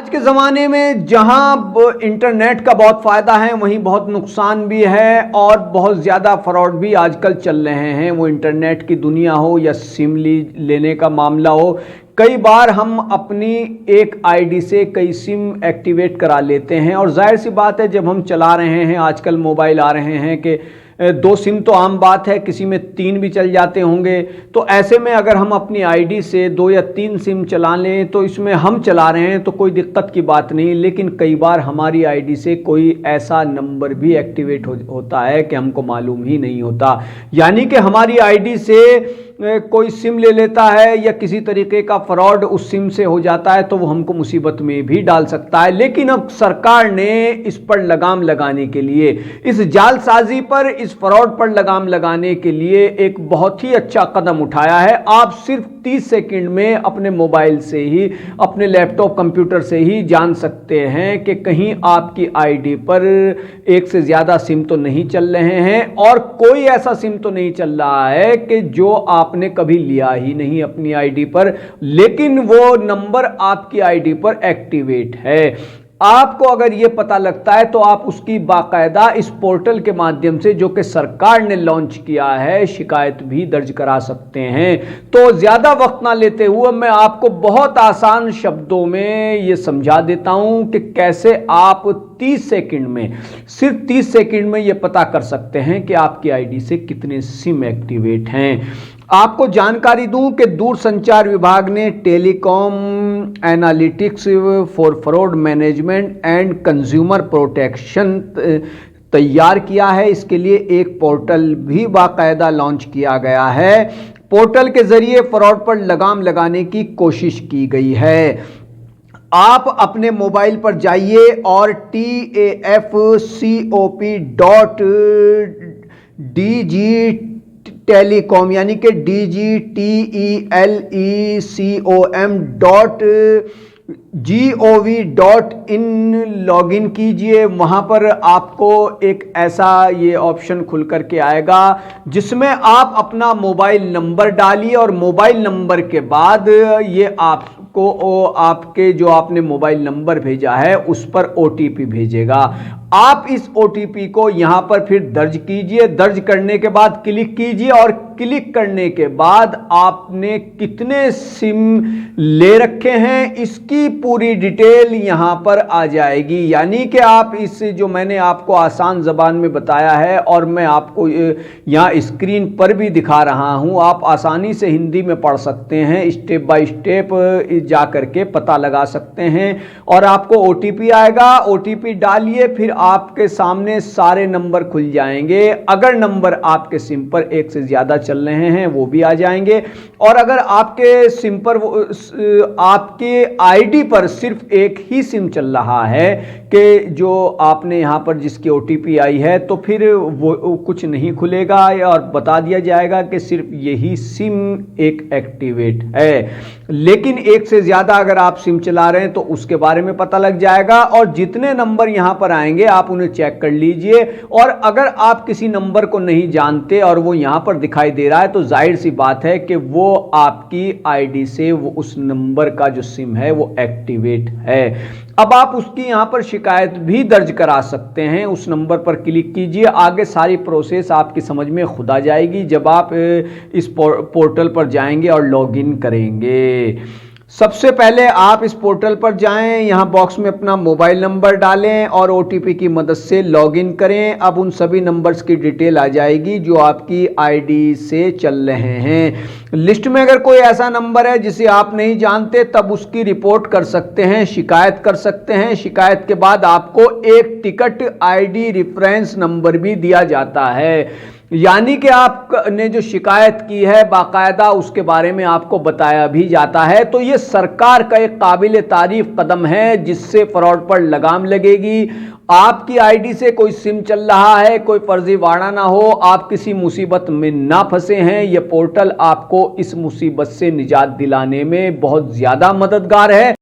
आज के ज़माने में जहां इंटरनेट का बहुत फ़ायदा है वहीं बहुत नुकसान भी है और बहुत ज़्यादा फ्रॉड भी आजकल चल रहे हैं। वो इंटरनेट की दुनिया हो या सिम लेने का मामला हो, कई बार हम अपनी एक आईडी से कई सिम एक्टिवेट करा लेते हैं और जाहिर सी बात है जब हम चला रहे हैं, आजकल मोबाइल आ रहे हैं कि 2 सिम तो आम बात है, किसी में 3 भी चल जाते होंगे। तो ऐसे में अगर हम अपनी आईडी से 2 या 3 सिम चला लें तो इसमें हम चला रहे हैं तो कोई दिक्कत की बात नहीं, लेकिन कई बार हमारी आईडी से कोई ऐसा नंबर भी एक्टिवेट होता है कि हमको मालूम ही नहीं होता। यानी कि हमारी आईडी से कोई सिम ले लेता है या किसी तरीके का फ्रॉड उस सिम से हो जाता है तो वो हमको मुसीबत में भी डाल सकता है। लेकिन अब सरकार ने इस पर लगाम लगाने के लिए, इस जालसाजी पर, इस फ्रॉड पर लगाम लगाने के लिए एक बहुत ही अच्छा कदम उठाया है। आप सिर्फ 30 सेकंड में अपने मोबाइल से ही, अपने लैपटॉप कंप्यूटर से ही जान सकते हैं कि कहीं आपकी आईडी पर एक से ज़्यादा सिम तो नहीं चल रहे हैं और कोई ऐसा सिम तो नहीं चल रहा है कि जो आपने कभी लिया ही नहीं अपनी आईडी पर, लेकिन वो नंबर आपकी आईडी पर एक्टिवेट है। आपको अगर ये पता लगता है तो आप उसकी बाकायदा इस पोर्टल के माध्यम से, जो कि सरकार ने लॉन्च किया है, शिकायत भी दर्ज करा सकते हैं। तो ज़्यादा वक्त ना लेते हुए मैं आपको बहुत आसान शब्दों में ये समझा देता हूं कि कैसे आप 30 सेकंड में, सिर्फ 30 सेकंड में ये पता कर सकते हैं कि आपकी आईडी से कितने सिम एक्टिवेट हैं। आपको जानकारी दूं कि दूरसंचार विभाग ने telecom analytics for fraud management and consumer protection तैयार किया है। इसके लिए एक पोर्टल भी बाकायदा लॉन्च किया गया है। पोर्टल के जरिए फ्रॉड पर लगाम लगाने की कोशिश की गई है। आप अपने मोबाइल पर जाइए और TAFCOP.DG टेलीकॉम यानी कि DGTELECOM.gov.in लॉगिन कीजिए। वहां पर आपको एक ऐसा ये ऑप्शन खुल करके आएगा जिसमें आप अपना मोबाइल नंबर डालिए और मोबाइल नंबर के बाद ये आपको आपके जो आपने मोबाइल नंबर भेजा है उस पर OTP भेजेगा। आप इस OTP को यहां पर फिर दर्ज कीजिए। दर्ज करने के बाद क्लिक कीजिए और क्लिक करने के बाद आपने कितने सिम ले रखे हैं इसकी पूरी डिटेल यहां पर आ जाएगी। यानी कि आप इस, जो मैंने आपको आसान ज़बान में बताया है और मैं आपको यहां स्क्रीन पर भी दिखा रहा हूं, आप आसानी से हिंदी में पढ़ सकते हैं, स्टेप बाय स्टेप जा करके पता लगा सकते हैं। और आपको OTP आएगा, OTP डालिए, फिर आपके सामने सारे नंबर खुल जाएंगे। अगर नंबर आपके सिम पर एक से ज़्यादा चल रहे हैं वो भी आ जाएंगे, और अगर आपके सिम पर, आपके आईडी पर सिर्फ एक ही सिम चल रहा है कि जो आपने यहां पर जिसकी OTP आई है, तो फिर वो कुछ नहीं खुलेगा और बता दिया जाएगा कि सिर्फ यही सिम एक एक्टिवेट है। लेकिन एक से ज़्यादा अगर आप सिम चला रहे हैं तो उसके बारे में पता लग जाएगा और जितने नंबर यहां पर आएंगे आप उन्हें चेक कर लीजिए। और अगर आप किसी नंबर को नहीं जानते और वो यहां पर दिखाई दे रहा है तो जाहिर सी बात है कि वो आपकी आईडी से वो उस नंबर का जो सिम है वो एक्टिवेट है। अब आप उसकी यहां पर शिकायत भी दर्ज करा सकते हैं। उस नंबर पर क्लिक कीजिए, आगे सारी प्रोसेस आपकी समझ में खुद आ जाएगी जब आप इस पोर्टल पर जाएंगे और लॉगिन करेंगे। सबसे पहले आप इस पोर्टल पर जाएं, यहां बॉक्स में अपना मोबाइल नंबर डालें और OTP की मदद से लॉगिन करें। अब उन सभी नंबर्स की डिटेल आ जाएगी जो आपकी आईडी से चल रहे हैं। लिस्ट में अगर कोई ऐसा नंबर है जिसे आप नहीं जानते तब उसकी रिपोर्ट कर सकते हैं, शिकायत कर सकते हैं। शिकायत के बाद आपको एक टिकट ID रेफरेंस नंबर भी दिया जाता है। यानी कि आपने जो शिकायत की है बाकायदा उसके बारे में आपको बताया भी जाता है। तो ये सरकार का एक काबिल तारीफ कदम है जिससे फ्रॉड पर लगाम लगेगी। आपकी आईडी से कोई सिम चल रहा है, कोई फर्जीवाड़ा ना हो, आप किसी मुसीबत में ना फंसे हैं। यह पोर्टल आपको इस मुसीबत से निजात दिलाने में बहुत ज़्यादा मददगार है।